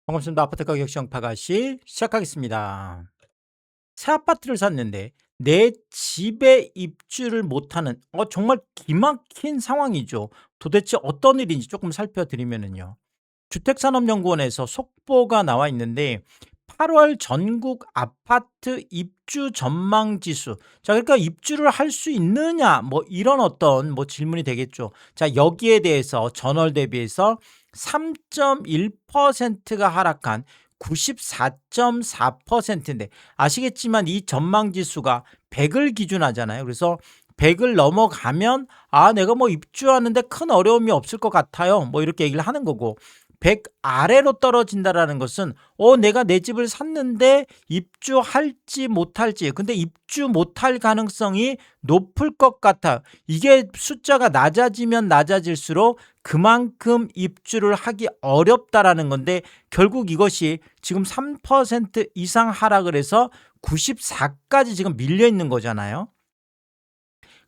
반갑습니다. 아파트 가격 정파가시 시작하겠습니다. 새 아파트를 샀는데 내 집에 입주를 못하는 정말 기막힌 상황이죠. 도대체 어떤 일인지 조금 살펴드리면은요. 주택산업연구원에서 속보가 나와 있는데 8월 전국 아파트 입주 전망 지수. 자, 그러니까 입주를 할 수 있느냐 뭐 이런 어떤 뭐 질문이 되겠죠. 자, 여기에 대해서 전월 대비해서 3.1%가 하락한 94.4%인데 아시겠지만 이 전망 지수가 100을 기준하잖아요. 그래서 100을 넘어가면 내가 뭐 입주하는데 큰 어려움이 없을 것 같아요. 뭐 이렇게 얘기를 하는 거고 100 아래로 떨어진다라는 것은 내가 내 집을 샀는데 입주할지 못할지 근데 입주 못할 가능성이 높을 것 같아. 이게 숫자가 낮아지면 낮아질수록 그만큼 입주를 하기 어렵다라는 건데 결국 이것이 지금 3% 이상 하락을 해서 94까지 지금 밀려 있는 거잖아요.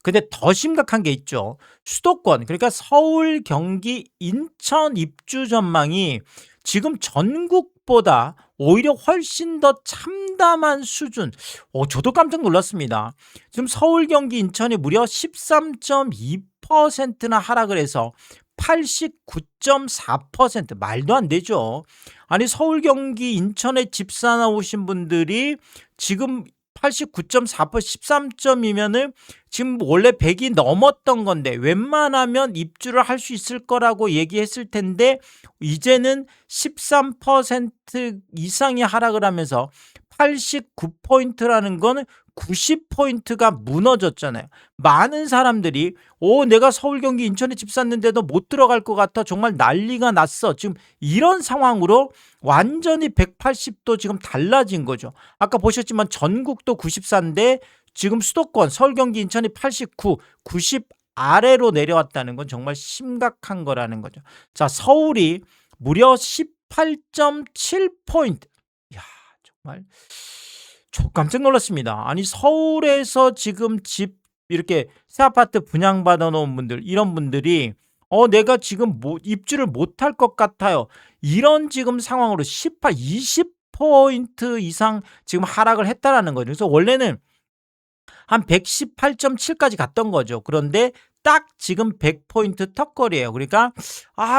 근데 더 심각한 게 있죠. 수도권 그러니까 서울, 경기, 인천 입주 전망이 지금 전국보다 오히려 훨씬 더 참담한 수준. 저도 깜짝 놀랐습니다. 지금 서울, 경기, 인천이 무려 13.2%나 하락을 해서 89.4% 말도 안 되죠. 아니 서울, 경기, 인천에 집 사나오신 분들이 지금 89.4% 13점이면은 지금 원래 100이 넘었던 건데 웬만하면 입주를 할 수 있을 거라고 얘기했을 텐데 이제는 13% 이상이 하락을 하면서 89포인트라는 건 90포인트가 무너졌잖아요. 많은 사람들이 내가 서울, 경기, 인천에 집 샀는데도 못 들어갈 것 같아. 정말 난리가 났어. 지금 이런 상황으로 완전히 180도 지금 달라진 거죠. 아까 보셨지만 전국도 94인데 지금 수도권 서울, 경기, 인천이 89, 90 아래로 내려왔다는 건 정말 심각한 거라는 거죠. 자, 서울이 무려 18.7포인트. 야, 정말 저 깜짝 놀랐습니다. 아니 서울에서 지금 집 이렇게 새 아파트 분양받아 놓은 분들 이런 분들이 내가 지금 입주를 못할 것 같아요. 이런 지금 상황으로 18, 20포인트 이상 지금 하락을 했다라는 거죠. 그래서 원래는 한 118.7까지 갔던 거죠. 그런데 딱 지금 100포인트 턱걸이에요. 그러니까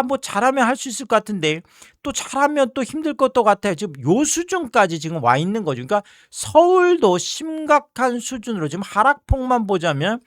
뭐 잘하면 할 수 있을 것 같은데 또 잘하면 또 힘들 것도 같아요. 지금 요 수준까지 지금 와 있는 거죠. 그러니까 서울도 심각한 수준으로 지금 하락폭만 보자면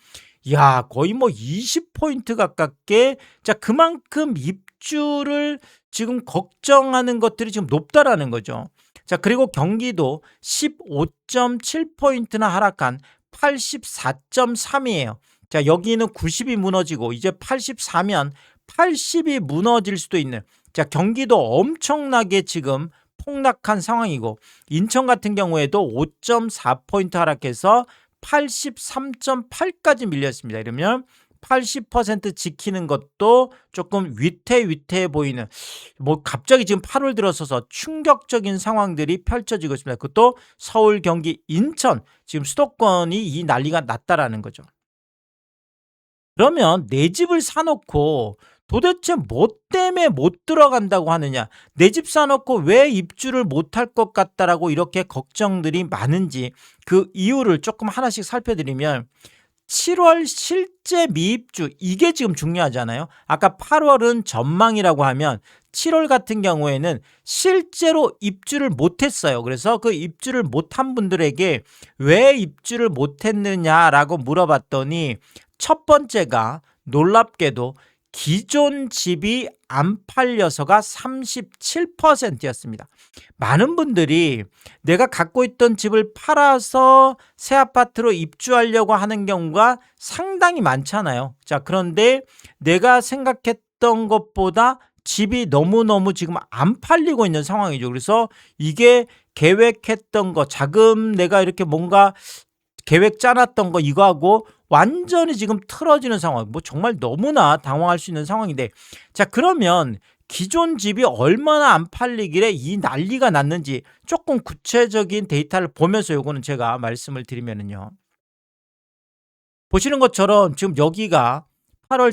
거의 뭐 20포인트 가깝게 자 그만큼 입주를 지금 걱정하는 것들이 지금 높다라는 거죠. 자, 그리고 경기도 15.7포인트나 하락한 84.3이에요. 자, 여기는 90이 무너지고 이제 84면 80이 무너질 수도 있는 자, 경기도 엄청나게 지금 폭락한 상황이고 인천 같은 경우에도 5.4포인트 하락해서 83.8까지 밀렸습니다. 이러면 80% 지키는 것도 조금 위태위태해 보이는 뭐 갑자기 지금 8월 들어서서 충격적인 상황들이 펼쳐지고 있습니다. 그것도 서울, 경기, 인천 지금 수도권이 이 난리가 났다라는 거죠. 그러면 내 집을 사놓고 도대체 뭐 때문에 못 들어간다고 하느냐? 내 집 사놓고 왜 입주를 못할 것 같다라고 이렇게 걱정들이 많은지 그 이유를 조금 하나씩 살펴드리면 7월 실제 미입주 이게 지금 중요하잖아요. 아까 8월은 전망이라고 하면 7월 같은 경우에는 실제로 입주를 못했어요. 그래서 그 입주를 못한 분들에게 왜 입주를 못했느냐라고 물어봤더니 첫 번째가 놀랍게도 기존 집이 안 팔려서가 37%였습니다. 많은 분들이 내가 갖고 있던 집을 팔아서 새 아파트로 입주하려고 하는 경우가 상당히 많잖아요. 자, 그런데 내가 생각했던 것보다 집이 너무너무 지금 안 팔리고 있는 상황이죠. 그래서 이게 계획했던 거, 자금 내가 이렇게 뭔가 계획 짜놨던 거 이거하고 완전히 지금 틀어지는 상황. 뭐 정말 너무나 당황할 수 있는 상황인데 자, 그러면 기존 집이 얼마나 안 팔리길래 이 난리가 났는지 조금 구체적인 데이터를 보면서 요거는 제가 말씀을 드리면은요. 보시는 것처럼 지금 여기가 8월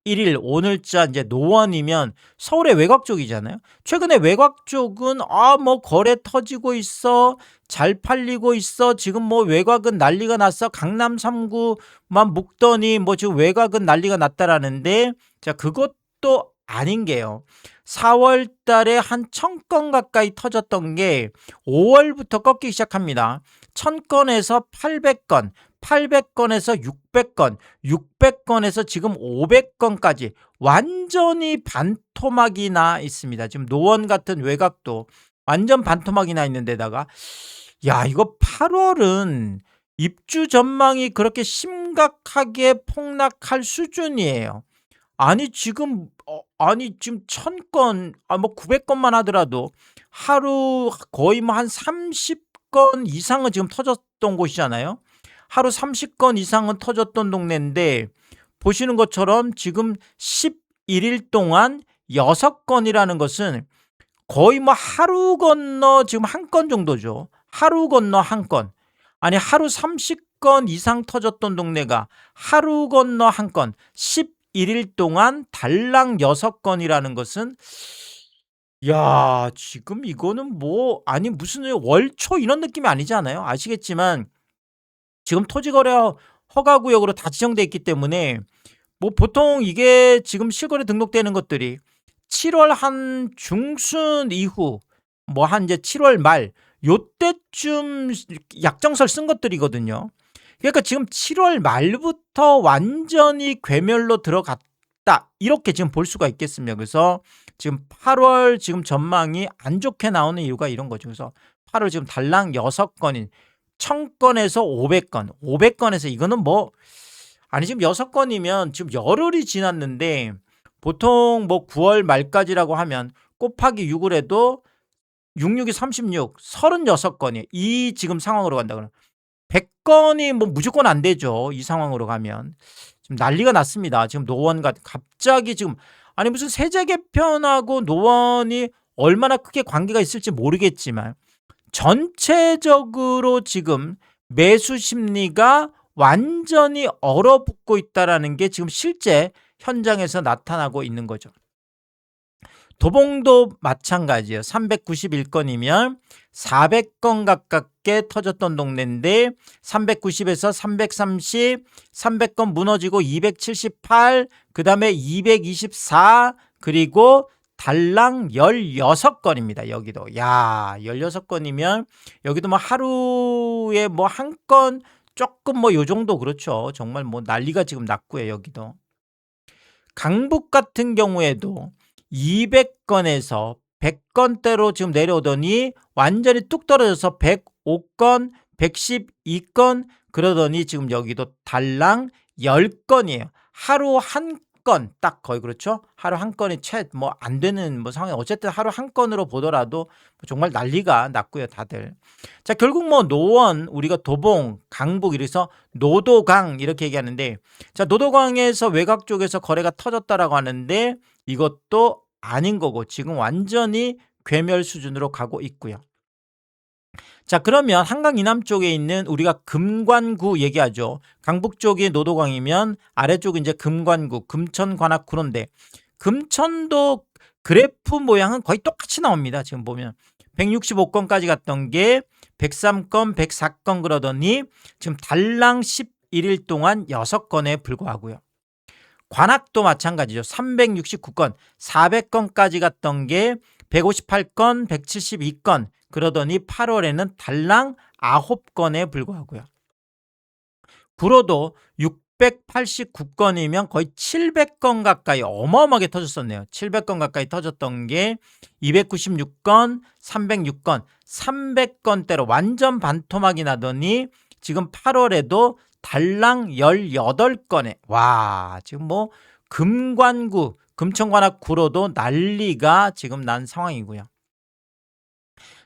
11일 오늘자 이제 노원이면 서울의 외곽 쪽이잖아요. 최근에 외곽 쪽은 뭐 거래 터지고 있어. 잘 팔리고 있어. 지금 뭐 외곽은 난리가 났어. 강남 3구만 묵더니 뭐 지금 외곽은 난리가 났다라는데, 자, 그것도 아닌 게요. 4월 달에 한 1000건 가까이 터졌던 게 5월부터 꺾이기 시작합니다. 1000건에서 800건, 800건에서 600건, 600건에서 지금 500건까지 완전히 반토막이 나 있습니다. 지금 노원 같은 외곽도 완전 반토막이 나 있는 데다가, 야, 이거 8월은 입주 전망이 그렇게 심각하게 폭락할 수준이에요. 아니 지금 1000건, 뭐 900건만 하더라도 하루 거의 뭐 한 30건 이상은 지금 터졌던 곳이잖아요. 하루 30건 이상은 터졌던 동네인데, 보시는 것처럼 지금 11일 동안 6건이라는 것은 거의 뭐 하루 건너 지금 한 건 정도죠. 하루 건너 한 건. 아니 하루 30건 이상 터졌던 동네가 하루 건너 한 건, 11일 동안 달랑 6건이라는 것은, 야, 지금 이거는 뭐 아니 무슨 월초 이런 느낌이 아니지 않아요? 아시겠지만 지금 토지거래 허가구역으로 다 지정돼 있기 때문에 뭐 보통 이게 지금 실거래 등록되는 것들이 7월 한 중순 이후 뭐 한 이제 7월 말 요때쯤 약정설 쓴 것들이거든요. 그러니까 지금 7월 말부터 완전히 괴멸로 들어갔다, 이렇게 지금 볼 수가 있겠습니다. 그래서 지금 8월 지금 전망이 안 좋게 나오는 이유가 이런 거죠. 그래서 8월 지금 달랑 6건인 1000건에서 500건, 500건에서 이거는 뭐 아니 지금 6건이면 지금 열흘이 지났는데, 보통 뭐 9월 말까지라고 하면 곱하기 6을 해도 66이 36, 36건이에요. 이 지금 상황으로 간다 그러면 100건이 뭐 무조건 안 되죠. 이 상황으로 가면 지금 난리가 났습니다. 지금 노원과 갑자기 지금 아니 무슨 세제 개편하고 노원이 얼마나 크게 관계가 있을지 모르겠지만 전체적으로 지금 매수 심리가 완전히 얼어붙고 있다라는 게 지금 실제 현장에서 나타나고 있는 거죠. 도봉도 마찬가지예요. 391건이면 400건 가깝게 터졌던 동네인데 390에서 330, 300건 무너지고 278, 그 다음에 224, 그리고 달랑 16건입니다. 여기도. 야, 16건이면 여기도 뭐 하루에 뭐 한 건 조금 뭐 요 정도 그렇죠. 정말 뭐 난리가 지금 났고요. 여기도. 강북 같은 경우에도 200건에서 100건대로 지금 내려오더니 완전히 뚝 떨어져서 105건, 112건, 그러더니 지금 여기도 달랑 10건이에요. 하루 한 건, 딱 거의 그렇죠. 하루 한 건이 채 뭐 안 되는 뭐 상황이, 어쨌든 하루 한 건으로 보더라도 정말 난리가 났고요, 다들. 자, 결국 뭐 노원, 우리가 도봉, 강북 이래서 노도강 이렇게 얘기하는데, 자, 노도강에서 외곽 쪽에서 거래가 터졌다라고 하는데 이것도 아닌 거고 지금 완전히 괴멸 수준으로 가고 있고요. 자, 그러면 한강 이남 쪽에 있는 우리가 금관구 얘기하죠. 강북 쪽이 노도강이면 아래쪽이 이제 금관구, 금천 관악구인데, 금천도 그래프 모양은 거의 똑같이 나옵니다. 지금 보면 165건까지 갔던 게 103건, 104건 그러더니 지금 달랑 11일 동안 6건에 불과하고요. 관악도 마찬가지죠. 369건, 400건까지 갔던 게 158건, 172건, 그러더니 8월에는 달랑 9건에 불과하고요. 구로도 689건이면 거의 700건 가까이 어마어마하게 터졌었네요. 700건 가까이 터졌던 게 296건, 306건, 300건대로 완전 반토막이 나더니 지금 8월에도 달랑 18건에, 와, 지금 뭐 금관구, 금천관악 구로도 난리가 지금 난 상황이고요.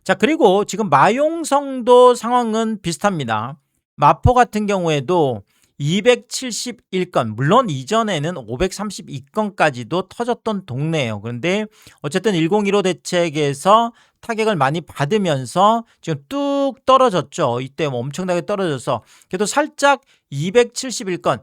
자, 그리고 지금 마용성도 상황은 비슷합니다. 마포 같은 경우에도 271건, 물론 이전에는 532건까지도 터졌던 동네예요. 그런데 어쨌든 1015 대책에서 타격을 많이 받으면서 지금 뚝 떨어졌죠. 이때 뭐 엄청나게 떨어져서 그래도 살짝 271건,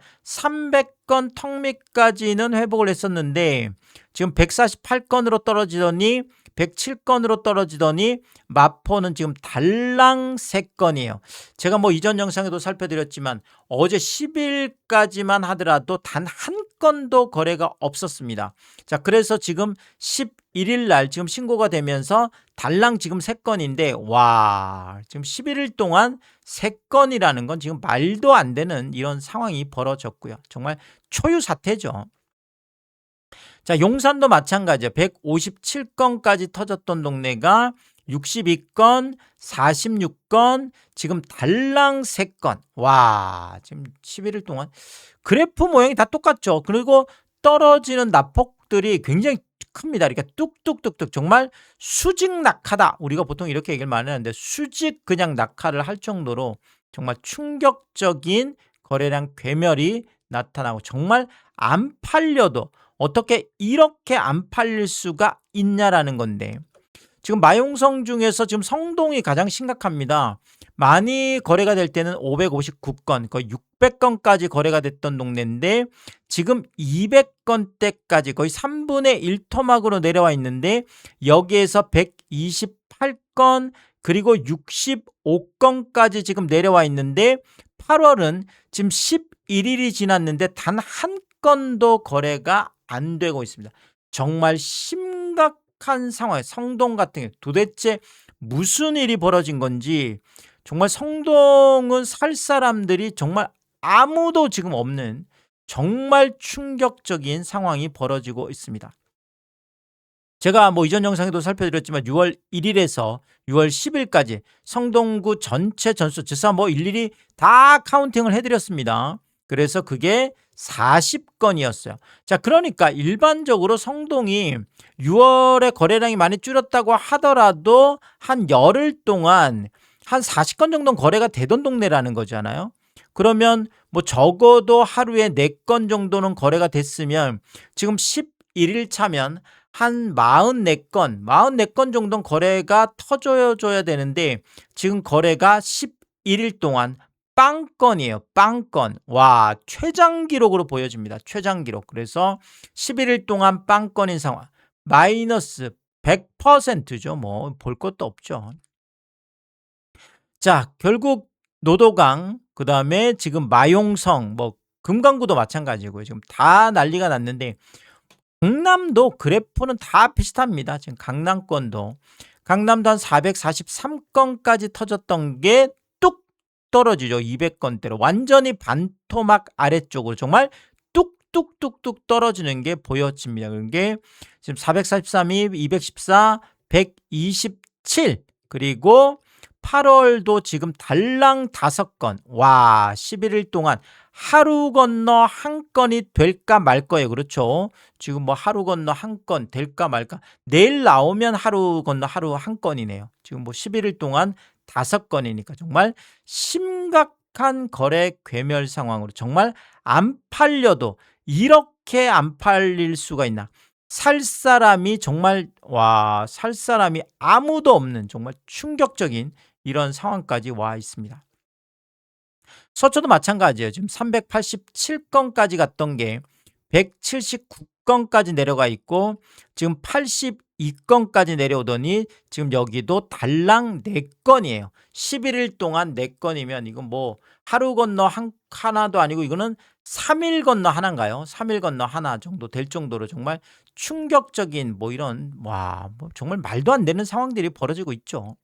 140건 턱 밑까지는 회복을 했었는데 지금 148건으로 떨어지더니 107건으로 떨어지더니 마포는 지금 달랑 3건이에요. 제가 뭐 이전 영상에도 살펴드렸지만 어제 10일까지만 하더라도 단 한 건도 거래가 없었습니다. 자, 그래서 지금 11일 날 지금 신고가 되면서 달랑 지금 3건인데 와, 지금 11일 동안 3건이라는 건 지금 말도 안 되는 이런 상황이 벌어졌고요. 정말 초유 사태죠. 자, 용산도 마찬가지예요. 157건까지 터졌던 동네가 62건, 46건, 지금 달랑 3건. 와, 지금 11일 동안 그래프 모양이 다 똑같죠. 그리고 떨어지는 낙폭들이 굉장히 큽니다. 그러니까 뚝뚝뚝뚝 정말 수직 낙하다. 우리가 보통 이렇게 얘기를 많이 하는데 수직 그냥 낙하를 할 정도로 정말 충격적인 거래량 괴멸이 나타나고 정말 안 팔려도 어떻게 이렇게 안 팔릴 수가 있냐라는 건데 지금 마용성 중에서 지금 성동이 가장 심각합니다. 많이 거래가 될 때는 559건, 거의 600건까지 거래가 됐던 동네인데 지금 200건대까지 거의 3분의 1 토막으로 내려와 있는데 여기에서 128건 그리고 65건까지 지금 내려와 있는데 8월은 지금 11일이 지났는데 단 한 건도 거래가 안 되고 있습니다. 정말 심각한 상황. 성동 같은 경우 도대체 무슨 일이 벌어진 건지 정말 성동은 살 사람들이 정말 아무도 지금 없는 정말 충격적인 상황이 벌어지고 있습니다. 제가 뭐 이전 영상에도 살펴드렸지만 6월 1일에서 6월 10일까지 성동구 전체 전수 주사 뭐 일일이 다 카운팅을 해드렸습니다. 그래서 그게 40건이었어요. 자, 그러니까 일반적으로 성동이 6월에 거래량이 많이 줄었다고 하더라도 한 열흘 동안 한 40건 정도는 거래가 되던 동네라는 거잖아요. 그러면 뭐 적어도 하루에 4건 정도는 거래가 됐으면 지금 11일 차면 한 44건 정도는 거래가 터져줘야 되는데 지금 거래가 11일 동안 빵건이에요. 빵건. 와, 최장 기록으로 보여집니다. 최장 기록. 그래서 11일 동안 빵건인 상황. 마이너스 100%죠. 뭐 볼 것도 없죠. 자, 결국 노도강, 그다음에 지금 마용성, 뭐 금강구도 마찬가지고요. 지금 다 난리가 났는데 강남도 그래프는 다 비슷합니다. 지금 강남권도 강남도 한 443건까지 터졌던 게 뚝 떨어지죠. 200건대로 완전히 반토막 아래쪽으로 정말 뚝뚝뚝뚝 떨어지는 게 보여집니다. 그런 게 지금 443이 214, 127 그리고 8월도 지금 달랑 5건. 와, 11일 동안 하루 건너 한 건이 될까 말 거예요. 그렇죠? 지금 뭐 하루 건너 한 건 될까 말까. 내일 나오면 하루 건너 하루 한 건이네요. 지금 뭐 11일 동안 5건이니까 정말 심각한 거래 괴멸 상황으로 정말 안 팔려도 이렇게 안 팔릴 수가 있나. 살 사람이 정말 와, 살 사람이 아무도 없는 정말 충격적인 이런 상황까지 와 있습니다. 서초도 마찬가지예요. 지금 387건까지 갔던 게 179건까지 내려가 있고 지금 82건까지 내려오더니 지금 여기도 달랑 4건이에요. 11일 동안 4건이면 이건 뭐 하루 건너 하나도 아니고 이거는 3일 건너 하나인가요? 3일 건너 하나 정도 될 정도로 정말 충격적인 뭐 이런 와, 뭐 정말 말도 안 되는 상황들이 벌어지고 있죠.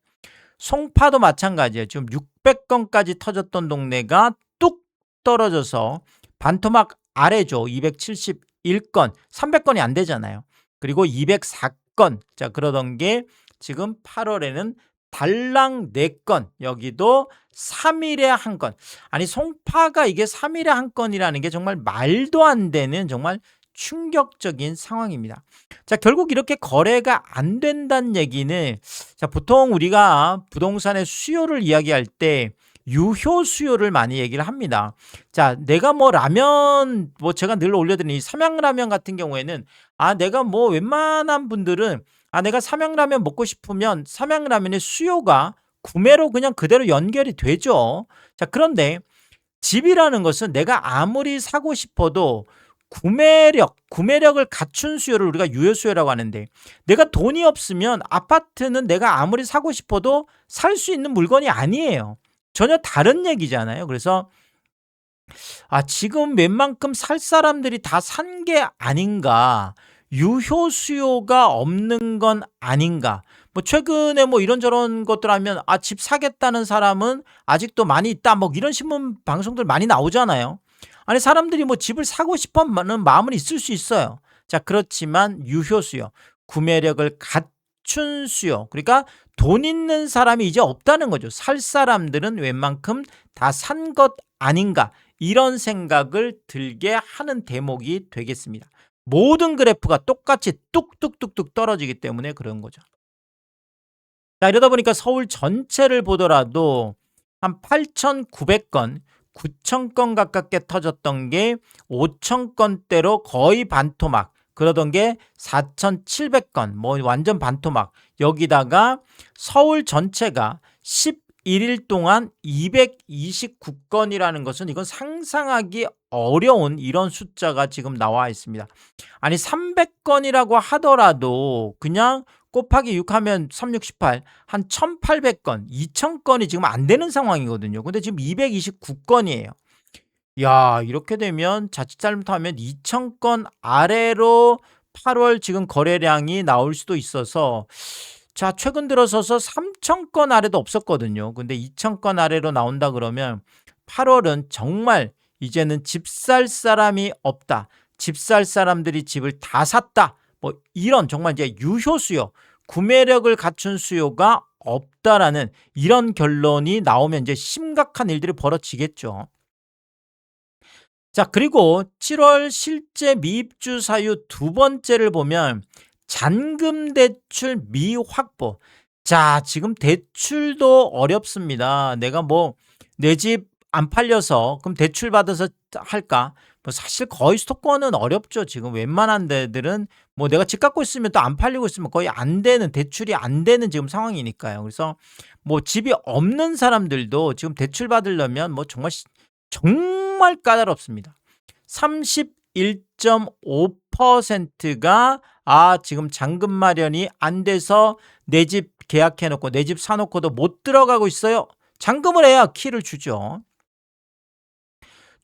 송파도 마찬가지예요. 지금 600건까지 터졌던 동네가 뚝 떨어져서 반토막 아래죠. 271건, 300건이 안 되잖아요. 그리고 204건. 자, 그러던 게 지금 8월에는 달랑 4건, 여기도 3일에 한 건. 아니, 송파가 이게 3일에 한 건이라는 게 정말 말도 안 되는 정말 충격적인 상황입니다. 자, 결국 이렇게 거래가 안 된다는 얘기는 자, 보통 우리가 부동산의 수요를 이야기할 때 유효 수요를 많이 얘기를 합니다. 자, 내가 뭐 라면 뭐 제가 늘 올려드리는 이 삼양라면 같은 경우에는 내가 뭐 웬만한 분들은 내가 삼양라면 먹고 싶으면 삼양라면의 수요가 구매로 그냥 그대로 연결이 되죠. 자, 그런데 집이라는 것은 내가 아무리 사고 싶어도 구매력을 갖춘 수요를 우리가 유효 수요라고 하는데, 내가 돈이 없으면 아파트는 내가 아무리 사고 싶어도 살 수 있는 물건이 아니에요. 전혀 다른 얘기잖아요. 그래서 지금 웬만큼 살 사람들이 다 산 게 아닌가, 유효 수요가 없는 건 아닌가. 뭐 최근에 뭐 이런저런 것들 하면 집 사겠다는 사람은 아직도 많이 있다, 뭐 이런 신문 방송들 많이 나오잖아요. 아니, 사람들이 뭐 집을 사고 싶어 하는 마음은 있을 수 있어요. 자, 그렇지만 유효 수요, 구매력을 갖춘 수요, 그러니까 돈 있는 사람이 이제 없다는 거죠. 살 사람들은 웬만큼 다 산 것 아닌가, 이런 생각을 들게 하는 대목이 되겠습니다. 모든 그래프가 똑같이 뚝뚝뚝뚝 떨어지기 때문에 그런 거죠. 자, 이러다 보니까 서울 전체를 보더라도 한 8,900건, 9,000건 가깝게 터졌던 게 5,000건대로 거의 반토막, 그러던 게 4,700건, 뭐 완전 반토막. 여기다가 서울 전체가 11일 동안 229건이라는 것은 이건 상상하기 어려운 이런 숫자가 지금 나와 있습니다. 아니, 300건이라고 하더라도 그냥 곱하기 6 하면 3, 6, 18, 한 1,800건, 2,000건이 지금 안 되는 상황이거든요. 근데 지금 229건이에요. 야, 이렇게 되면 자칫 잘못하면 2,000건 아래로 8월 지금 거래량이 나올 수도 있어서, 자, 최근 들어서서 3,000건 아래도 없었거든요. 근데 2,000건 아래로 나온다 그러면 8월은 정말 이제는 집 살 사람이 없다, 집 살 사람들이 집을 다 샀다, 뭐 이런 정말 이제 유효 수요, 구매력을 갖춘 수요가 없다라는 이런 결론이 나오면 이제 심각한 일들이 벌어지겠죠. 자, 그리고 7월 실제 미입주 사유 두 번째를 보면 잔금 대출 미확보. 자, 지금 대출도 어렵습니다. 내가 뭐 내 집 안 팔려서 그럼 대출 받아서 할까? 뭐 사실 거의 수도권은 어렵죠. 지금 웬만한 데들은 뭐 내가 집 갖고 있으면 또 안 팔리고 있으면 거의 안 되는, 대출이 안 되는 지금 상황이니까요. 그래서 뭐 집이 없는 사람들도 지금 대출 받으려면 뭐 정말 까다롭습니다. 31.5%가 지금 잔금 마련이 안 돼서 내 집 계약해놓고 내 집 사놓고도 못 들어가고 있어요. 잔금을 해야 키를 주죠.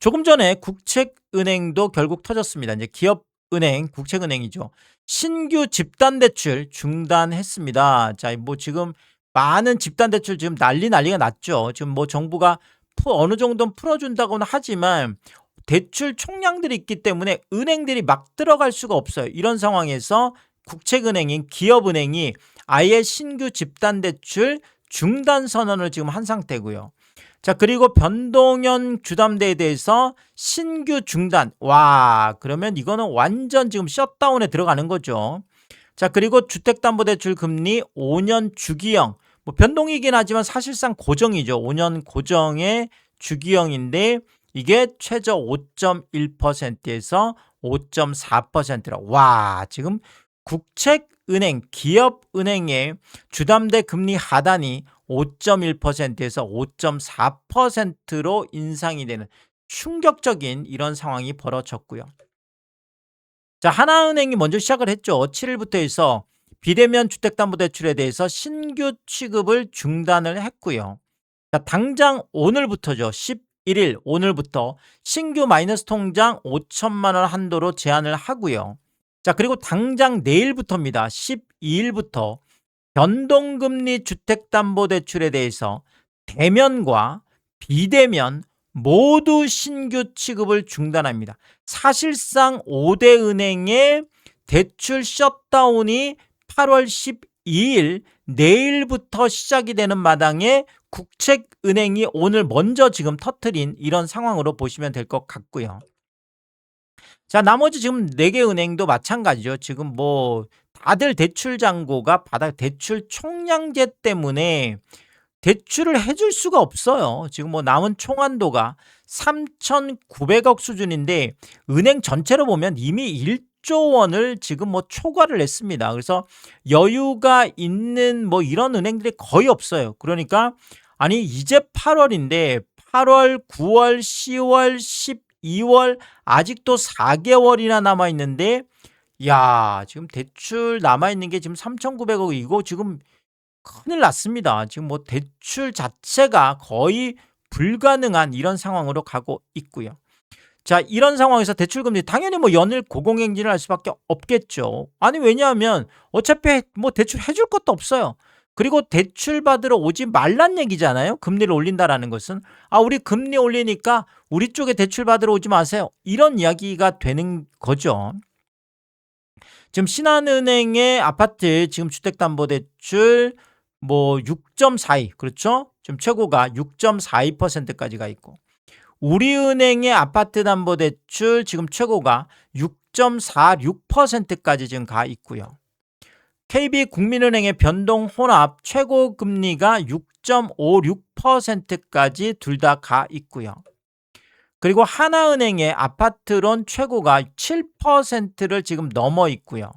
조금 전에 국책은행도 결국 터졌습니다. 이제 기업은행, 국책은행이죠. 신규 집단대출 중단했습니다. 자, 뭐 지금 많은 집단대출 지금 난리가 났죠. 지금 뭐 정부가 어느 정도는 풀어준다고는 하지만 대출 총량들이 있기 때문에 은행들이 막 들어갈 수가 없어요. 이런 상황에서 국책은행인 기업은행이 아예 신규 집단대출 중단 선언을 지금 한 상태고요. 자, 그리고 변동현 주담대에 대해서 신규 중단. 와, 그러면 이거는 완전 지금 셧다운에 들어가는 거죠. 자, 그리고 주택담보대출 금리 5년 주기형. 뭐 변동이긴 하지만 사실상 고정이죠. 5년 고정의 주기형인데 이게 최저 5.1%에서 5.4%라. 와, 지금 국책은행, 기업은행의 주담대 금리 하단이 5.1%에서 5.4%로 인상이 되는 충격적인 이런 상황이 벌어졌고요. 자, 하나은행이 먼저 시작을 했죠. 7일부터 해서 비대면 주택담보대출에 대해서 신규 취급을 중단을 했고요. 자, 당장 오늘부터죠. 11일 오늘부터 신규 마이너스 통장 5천만 원 한도로 제한을 하고요. 자, 그리고 당장 내일부터입니다. 12일부터 변동금리 주택담보대출에 대해서 대면과 비대면 모두 신규 취급을 중단합니다. 사실상 5대 은행의 대출 셧다운이 8월 12일 내일부터 시작이 되는 마당에 국책은행이 오늘 먼저 지금 터뜨린 이런 상황으로 보시면 될 것 같고요. 자, 나머지 지금 4개 은행도 마찬가지죠. 지금 뭐 다들 대출 잔고가 대출 총량제 때문에 대출을 해줄 수가 없어요. 지금 뭐 남은 총한도가 3,900억 수준인데 은행 전체로 보면 이미 1조 원을 지금 뭐 초과를 했습니다. 그래서 여유가 있는 뭐 이런 은행들이 거의 없어요. 그러니까 아니, 이제 8월인데 8월, 9월, 10월, 12월 아직도 4개월이나 남아 있는데 야, 지금 대출 남아 있는 게 지금 3,900억 이거 지금 큰일 났습니다. 지금 뭐 대출 자체가 거의 불가능한 이런 상황으로 가고 있고요. 자, 이런 상황에서 대출금리 당연히 뭐 연일 고공행진을 할 수밖에 없겠죠. 아니 왜냐하면 어차피 뭐 대출 해줄 것도 없어요. 그리고 대출 받으러 오지 말란 얘기잖아요. 금리를 올린다라는 것은 우리 금리 올리니까 우리 쪽에 대출 받으러 오지 마세요. 이런 이야기가 되는 거죠. 지금 신한은행의 아파트 지금 주택담보대출 뭐 6.42 그렇죠? 지금 최고가 6.42%까지가 있고 우리은행의 아파트담보대출 지금 최고가 6.46%까지 지금 가 있고요. KB국민은행의 변동혼합 최고금리가 6.56%까지 둘 다 가 있고요. 그리고 하나은행의 아파트론 최고가 7%를 지금 넘어 있고요.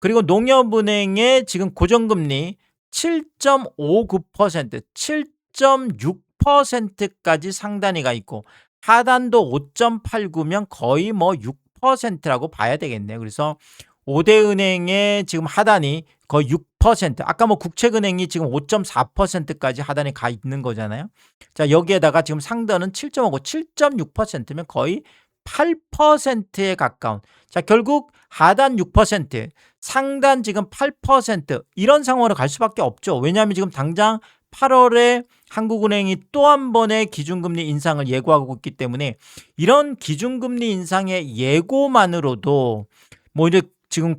그리고 농협은행의 지금 고정금리 7.59%, 7.6%까지 상단이 가 있고 하단도 5.89면 거의 뭐 6%라고 봐야 되겠네요. 그래서 5대 은행의 지금 하단이 거의 6%, 아까 뭐 국책은행이 지금 5.4%까지 하단에 가 있는 거잖아요. 자, 여기에다가 지금 상단은 7.5고 7.6%면 거의 8%에 가까운. 자, 결국 하단 6%, 상단 지금 8% 이런 상황으로 갈 수밖에 없죠. 왜냐하면 지금 당장 8월에 한국은행이 또 한 번의 기준금리 인상을 예고하고 있기 때문에 이런 기준금리 인상의 예고만으로도 뭐 이제 지금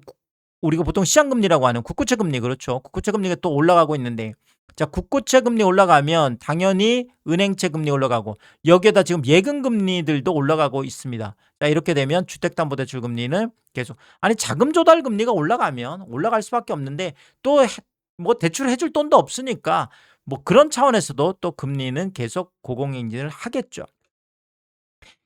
우리가 보통 시장금리라고 하는 국고채 금리 그렇죠. 국고채 금리가 또 올라가고 있는데 자, 국고채 금리 올라가면 당연히 은행채 금리 올라가고 여기에다 지금 예금 금리들도 올라가고 있습니다. 자, 이렇게 되면 주택담보대출 금리는 계속 자금 조달 금리가 올라가면 올라갈 수밖에 없는데 또 뭐 대출 해줄 돈도 없으니까 뭐 그런 차원에서도 또 금리는 계속 고공행진을 하겠죠.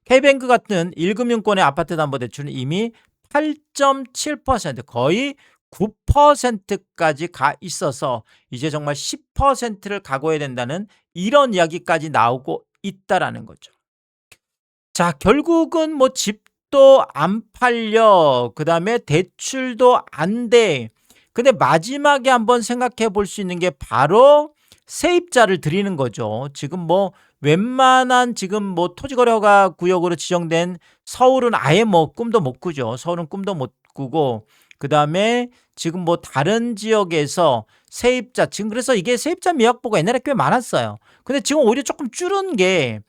K뱅크 같은 1금융권의 아파트담보대출은 이미 8.7% 거의 9%까지 가 있어서 이제 정말 10%를 각오해야 된다는 이런 이야기까지 나오고 있다라는 거죠. 자, 결국은 뭐 집도 안 팔려, 그 다음에 대출도 안 돼. 근데 마지막에 한번 생각해 볼 수 있는 게 바로 세입자를 드리는 거죠. 지금 뭐 웬만한 지금 뭐 토지거래허가 구역으로 지정된 서울은 아예 뭐 꿈도 못 꾸죠. 서울은 꿈도 못 꾸고 그 다음에 지금 뭐 다른 지역에서 세입자 지금 그래서 이게 세입자 미확보가 옛날에 꽤 많았어요. 근데 지금 오히려 조금 줄은 게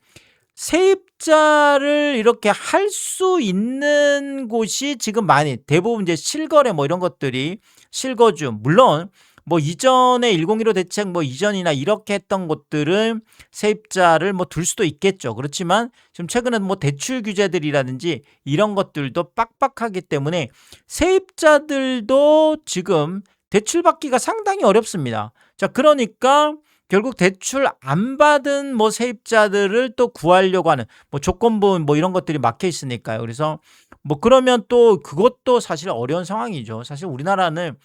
세입자를 이렇게 할 수 있는 곳이 지금 많이 대부분 이제 실거래 뭐 이런 것들이 실거주 물론 뭐 이전에 1015 대책 뭐 이전이나 이렇게 했던 곳들은 세입자를 뭐 둘 수도 있겠죠. 그렇지만 지금 최근에 뭐 대출 규제들이라든지 이런 것들도 빡빡하기 때문에 세입자들도 지금 대출 받기가 상당히 어렵습니다. 자, 그러니까 결국 대출 안 받은 뭐 세입자들을 또 구하려고 하는 뭐 조건부 뭐 이런 것들이 막혀 있으니까요. 그래서 뭐 그러면 또 그것도 사실 어려운 상황이죠. 사실 우리나라는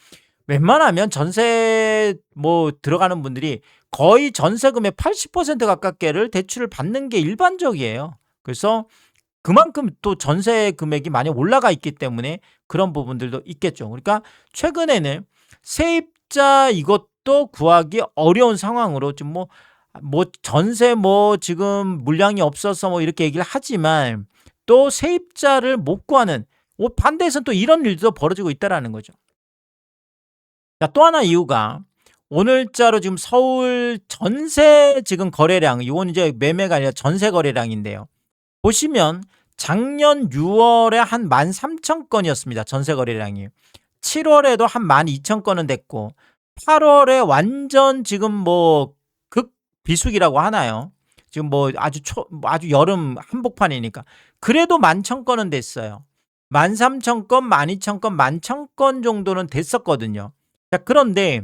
웬만하면 전세 뭐 들어가는 분들이 거의 전세금의 80% 가깝게를 대출을 받는 게 일반적이에요. 그래서 그만큼 또 전세 금액이 많이 올라가 있기 때문에 그런 부분들도 있겠죠. 그러니까 최근에는 세입자 이것도 구하기 어려운 상황으로 지금 뭐 전세 뭐 지금 물량이 없어서 뭐 이렇게 얘기를 하지만 또 세입자를 못 구하는 반대에서는 또 이런 일도 벌어지고 있다라는 거죠. 자, 또 하나 이유가 오늘자로 지금 서울 전세 지금 거래량, 이건 이제 매매가 아니라 전세 거래량인데요. 보시면 작년 6월에 한 13,000건이었습니다. 전세 거래량이. 7월에도 한 12,000건은 됐고 8월에 완전 지금 뭐 극비수기라고 하나요? 지금 뭐 아주 여름 한복판이니까. 그래도 11,000건은 됐어요. 13,000건, 12,000건, 11,000건 정도는 됐었거든요. 자, 그런데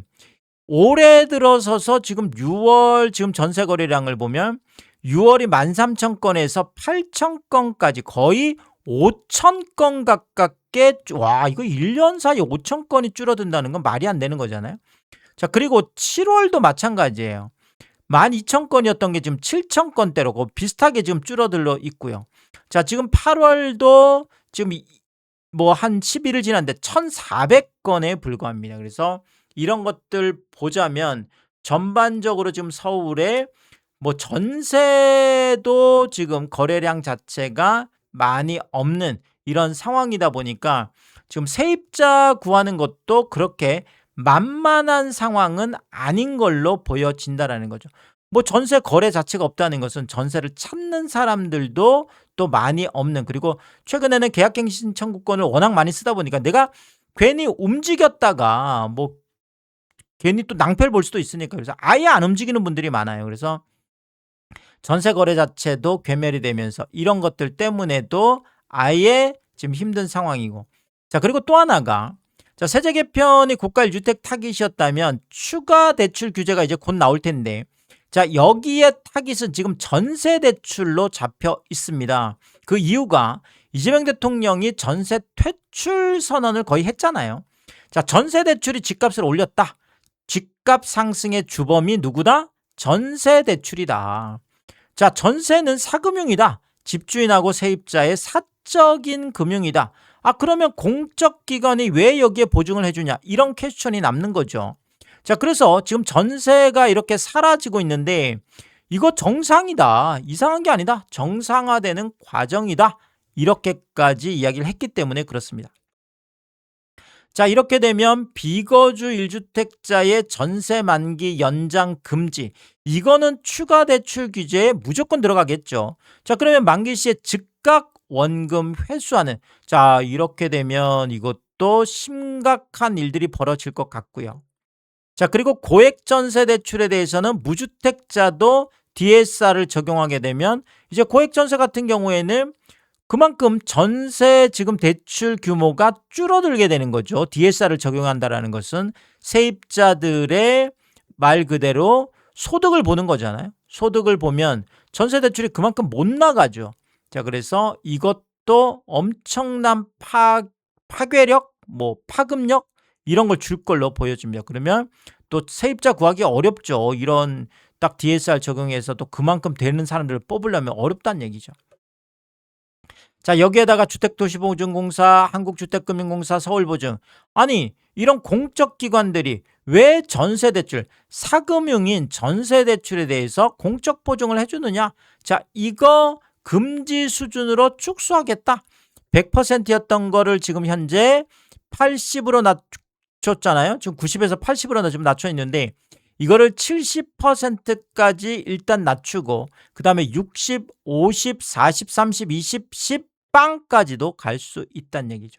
올해 들어서서 지금 6월 지금 전세 거래량을 보면 6월이 13,000건에서 8,000건까지 거의 5,000건 가깝게 와, 이거 1년 사이에 5,000건이 줄어든다는 건 말이 안 되는 거잖아요. 자, 그리고 7월도 마찬가지예요. 12,000건이었던 게 지금 7,000건대로 비슷하게 지금 줄어들어 있고요. 자, 지금 8월도 지금 뭐 한 10일을 지났는데 1,400건에 불과합니다. 그래서 이런 것들 보자면 전반적으로 지금 서울에 뭐 전세도 지금 거래량 자체가 많이 없는 이런 상황이다 보니까 지금 세입자 구하는 것도 그렇게 만만한 상황은 아닌 걸로 보여진다라는 거죠. 뭐 전세 거래 자체가 없다는 것은 전세를 찾는 사람들도 또 많이 없는, 그리고 최근에는 계약갱신 청구권을 워낙 많이 쓰다 보니까 내가 괜히 움직였다가 뭐 괜히 또 낭패를 볼 수도 있으니까, 그래서 아예 안 움직이는 분들이 많아요. 그래서 전세 거래 자체도 괴멸이 되면서 이런 것들 때문에도 아예 지금 힘든 상황이고, 자, 그리고 또 하나가, 자, 세제 개편이 고가 1주택 타깃이었다면 추가 대출 규제가 이제 곧 나올 텐데, 자, 여기에 타깃은 지금 전세 대출로 잡혀 있습니다. 그 이유가 이재명 대통령이 전세 퇴출 선언을 거의 했잖아요. 자, 전세 대출이 집값을 올렸다. 집값 상승의 주범이 누구다? 전세 대출이다. 자, 전세는 사금융이다. 집주인하고 세입자의 사적인 금융이다. 아, 그러면 공적기관이 왜 여기에 보증을 해주냐? 이런 퀘스천이 남는 거죠. 자, 그래서 지금 전세가 이렇게 사라지고 있는데 이거 정상이다. 이상한 게 아니다. 정상화되는 과정이다. 이렇게까지 이야기를 했기 때문에 그렇습니다. 자, 이렇게 되면 비거주 1주택자의 전세 만기 연장 금지, 이거는 추가 대출 규제에 무조건 들어가겠죠. 자, 그러면 만기 시에 즉각 원금 회수하는, 자, 이렇게 되면 이것도 심각한 일들이 벌어질 것 같고요. 자, 그리고 고액 전세 대출에 대해서는 무주택자도 DSR을 적용하게 되면 이제 고액 전세 같은 경우에는 그만큼 전세 지금 대출 규모가 줄어들게 되는 거죠. DSR을 적용한다라는 것은 세입자들의 말 그대로 소득을 보는 거잖아요. 소득을 보면 전세 대출이 그만큼 못 나가죠. 자, 그래서 이것도 엄청난 파괴력, 뭐 파급력 이런 걸 줄 걸로 보여집니다. 그러면 또 세입자 구하기 어렵죠. 이런 딱 DSR 적용해서 또 그만큼 되는 사람들을 뽑으려면 어렵다는 얘기죠. 자, 여기에다가 주택도시보증공사, 한국주택금융공사, 서울보증, 아니 이런 공적기관들이 왜 전세대출, 사금융인 전세대출에 대해서 공적보증을 해주느냐? 자, 이거 금지 수준으로 축소하겠다. 100%였던 거를 지금 현재 80으로 낮췄잖아요. 지금 90에서 80으로 지금 낮춰 있는데 이거를 70%까지 일단 낮추고 그 다음에 60, 50, 40, 30, 20, 10 빵까지도 갈 수 있다는 얘기죠.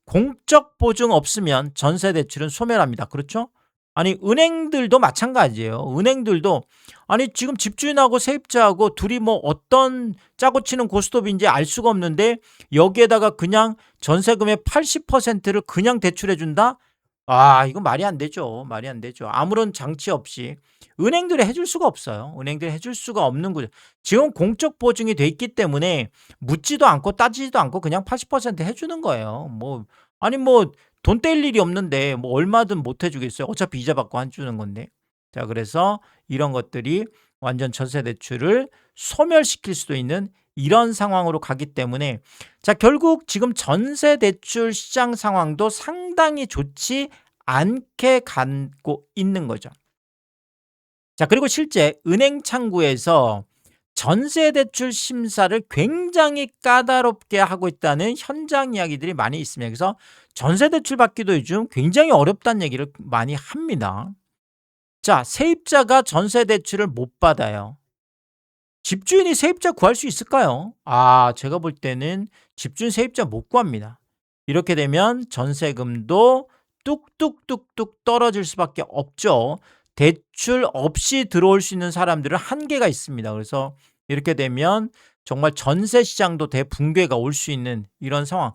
공적 보증 없으면 전세 대출은 소멸합니다. 그렇죠? 아니 은행들도 마찬가지예요. 은행들도 아니 지금 집주인하고 세입자하고 둘이 뭐 어떤 짜고 치는 고스톱인지 알 수가 없는데 여기에다가 그냥 전세금의 80%를 그냥 대출해 준다? 아, 이건 말이 안 되죠. 말이 안 되죠. 아무런 장치 없이 은행들이 해줄 수가 없어요. 은행들이 해줄 수가 없는 거죠. 지금 공적 보증이 돼 있기 때문에 묻지도 않고 따지지도 않고 그냥 80% 해주는 거예요. 뭐 아니 뭐 돈 뗄 일이 없는데 뭐 얼마든 못 해주겠어요. 어차피 이자 받고 안 주는 건데. 자, 그래서 이런 것들이 완전 전세 대출을 소멸시킬 수도 있는 이런 상황으로 가기 때문에, 자, 결국 지금 전세 대출 시장 상황도 상당히 좋지 않게 가고 있는 거죠. 자, 그리고 실제 은행 창구에서 전세 대출 심사를 굉장히 까다롭게 하고 있다는 현장 이야기들이 많이 있습니다. 그래서 전세 대출 받기도 요즘 굉장히 어렵다는 얘기를 많이 합니다. 자, 세입자가 전세 대출을 못 받아요. 집주인이 세입자 구할 수 있을까요? 아, 제가 볼 때는 집주인 세입자 못 구합니다. 이렇게 되면 전세금도 뚝뚝뚝뚝 떨어질 수밖에 없죠. 대출 없이 들어올 수 있는 사람들은 한계가 있습니다. 그래서 이렇게 되면 정말 전세 시장도 대붕괴가 올 수 있는 이런 상황.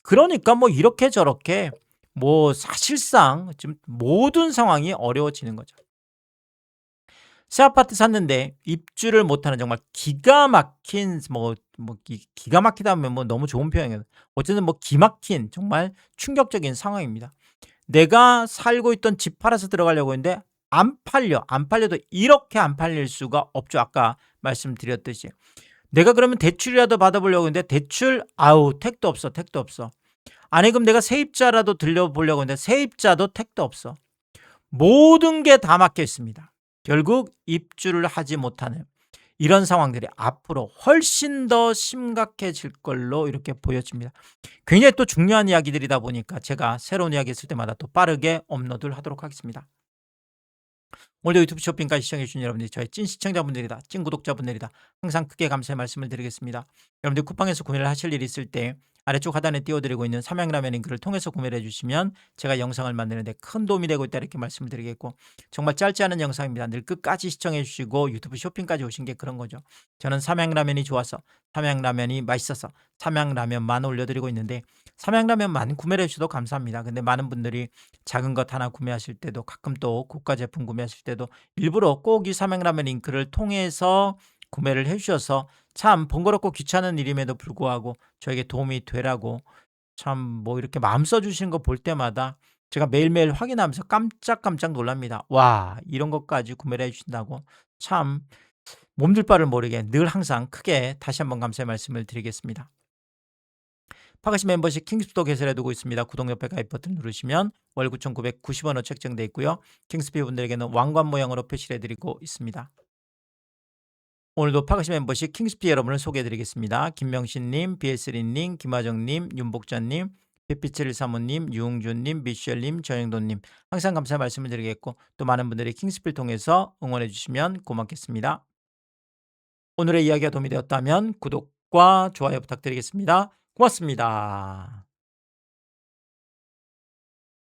그러니까 뭐 이렇게 저렇게 뭐 사실상 지금 모든 상황이 어려워지는 거죠. 새 아파트 샀는데 입주를 못하는 정말 기가 막힌 기가 막히다 하면 뭐 너무 좋은 표현이에요. 어쨌든 뭐 기막힌 정말 충격적인 상황입니다. 내가 살고 있던 집 팔아서 들어가려고 했는데 안 팔려. 안 팔려도 이렇게 안 팔릴 수가 없죠. 아까 말씀드렸듯이. 내가 그러면 대출이라도 받아보려고 했는데 대출 아우 택도 없어. 택도 없어. 아니 그럼 내가 세입자라도 들려보려고 했는데 세입자도 택도 없어. 모든 게 다 막혀 있습니다. 결국 입주를 하지 못하는 이런 상황들이 앞으로 훨씬 더 심각해질 걸로 이렇게 보여집니다. 굉장히 또 중요한 이야기들이다 보니까 제가 새로운 이야기 있을 때마다 또 빠르게 업로드를 하도록 하겠습니다. 오늘도 유튜브 쇼핑까지 시청해주신 여러분들이 저의 찐 시청자분들이다, 찐 구독자분들이다. 항상 크게 감사의 말씀을 드리겠습니다. 여러분들 쿠팡에서 구매를 하실 일이 있을 때 아래쪽 하단에 띄워드리고 있는 삼양라면 링크를 통해서 구매를 해주시면 제가 영상을 만드는데 큰 도움이 되고 있다 이렇게 말씀을 드리겠고, 정말 짧지 않은 영상입니다. 늘 끝까지 시청해 주시고 유튜브 쇼핑까지 오신 게 그런 거죠. 저는 삼양라면이 좋아서, 삼양라면이 맛있어서 삼양라면만 올려드리고 있는데 삼양라면만 구매를 해주셔도 감사합니다. 근데 많은 분들이 작은 것 하나 구매하실 때도, 가끔 또 고가 제품 구매하실 때도 일부러 꼭 이 삼양라면 링크를 통해서 구매를 해주셔서 참 번거롭고 귀찮은 일임에도 불구하고 저에게 도움이 되라고 참 뭐 이렇게 마음 써주시는 거 볼 때마다 제가 매일매일 확인하면서 깜짝깜짝 놀랍니다. 와, 이런 것까지 구매를 해주신다고. 참 몸둘 바를 모르게 늘 항상 크게 다시 한번 감사의 말씀을 드리겠습니다. 파가시 멤버십 킹스피도 개설해 두고 있습니다. 구독 옆에 가입 버튼 누르시면 월 9,990원으로 책정되어 있고요. 킹스피 분들에게는 왕관 모양으로 표시를 해드리고 있습니다. 오늘도 파가시 멤버십 킹스피 여러분을 소개해드리겠습니다. 김명신님, BS리님, 김하정님, 윤복자님, 빛빛을 사모님, 유웅준님, 미셸님, 정영돈님, 항상 감사의 말씀을 드리겠고 또 많은 분들이 킹스피를 통해서 응원해 주시면 고맙겠습니다. 오늘의 이야기가 도움이 되었다면 구독과 좋아요 부탁드리겠습니다. 고맙습니다.